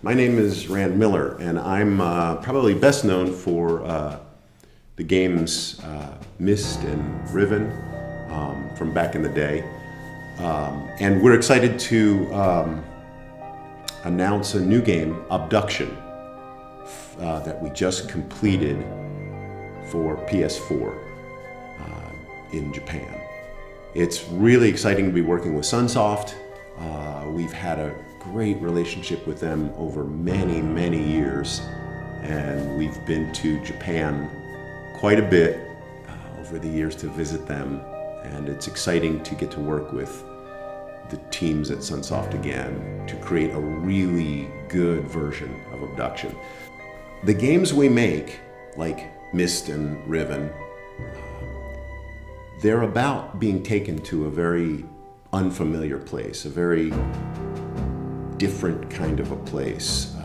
My name is Rand Miller, and I'm probably best known for the games Myst and Riven from back in the day. And we're excited to announce a new game, Abduction, that we just completed for PS4 in Japan. It's really exciting to be working with Sunsoft. We've had a great relationship with them over many, many years, and we've been to Japan quite a bit over the years to visit them, and it's exciting to get to work with the teams at Sunsoft again to create a really good version of Abduction. The games we make, like Myst and Riven, they're about being taken to a very unfamiliar place, a very different kind of a place.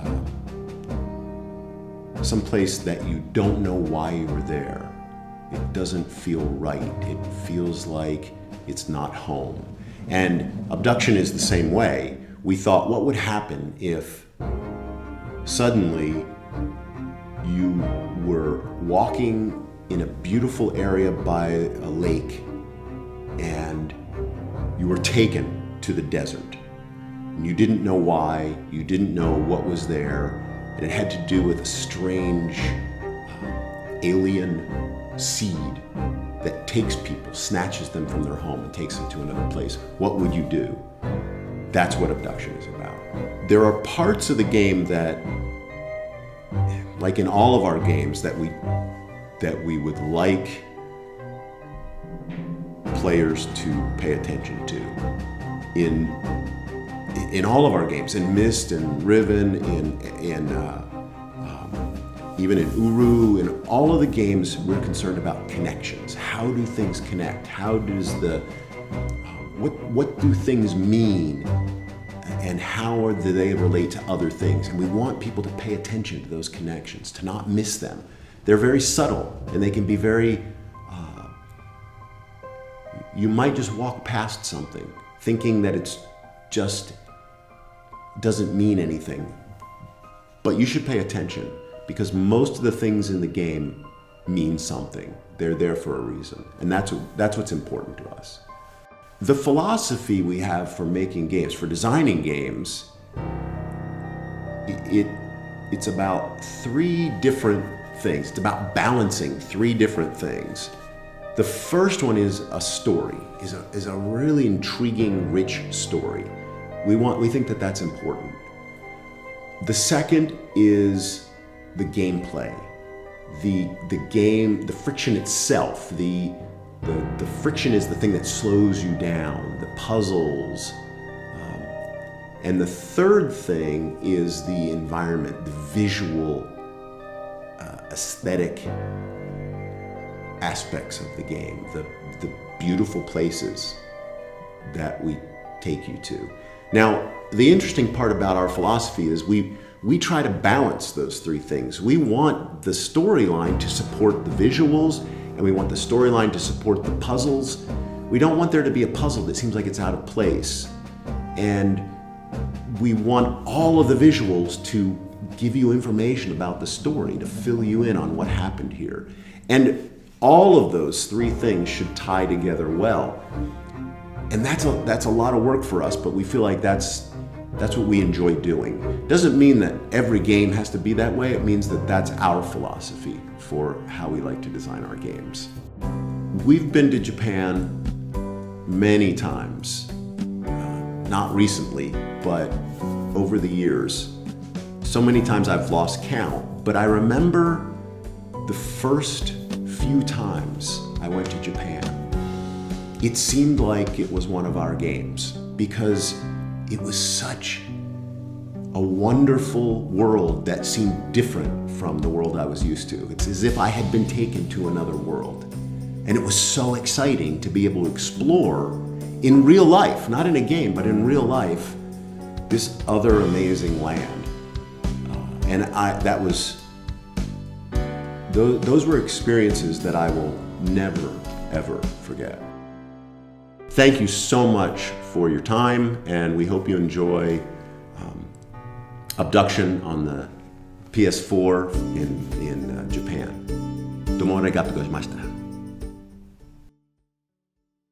Some place that you don't know why you were there. It doesn't feel right. It feels like it's not home. And Abduction is the same way. We thought, what would happen if suddenly you were walking in a beautiful area by a lake and you were taken to the desert. And you didn't know why, you didn't know what was there, and it had to do with a strange alien seed that takes people, snatches them from their home and takes them to another place. What would you do? That's what Abduction is about. There are parts of the game that, like in all of our games, that we would like players to pay attention to. In all of our games, in Myst and Riven, even in Uru, in all of the games, we're concerned about connections. How do things connect? How does what do things mean? And how do they relate to other things? And we want people to pay attention to those connections, to not miss them. They're very subtle, and they can be very, you might just walk past something thinking that it's just doesn't mean anything. But you should pay attention, because most of the things in the game mean something. They're there for a reason, and that's what's important to us. The philosophy we have for making games, for designing games, it's about three different things. It's about balancing three different things. The first one is a story, is a really intriguing, rich story. We think that that's important. The second is the gameplay, the game, the friction itself. The friction is the thing that slows you down, the puzzles. And the third thing is the environment, the visual, aesthetic aspects of the game, the beautiful places that we take you to. Now, the interesting part about our philosophy is we try to balance those three things. We want the storyline to support the visuals, and we want the storyline to support the puzzles. We don't want there to be a puzzle that seems like it's out of place. And we want all of the visuals to give you information about the story, to fill you in on what happened here. And all of those three things should tie together well. And that's a lot of work for us, but we feel like that's what we enjoy doing. Doesn't mean that every game has to be that way. It means that that's our philosophy for how we like to design our games. We've been to Japan many times, not recently, but over the years. So many times I've lost count, but I remember the first few times I went to Japan, it seemed like it was one of our games, because it was such a wonderful world that seemed different from the world I was used to. It's as if I had been taken to another world. And it was so exciting to be able to explore in real life, not in a game, but in real life, this other amazing land. Those were experiences that I will never, ever forget. Thank you so much for your time, and we hope you enjoy Abduction on the PS4 in Japan. どうもありがとうございました。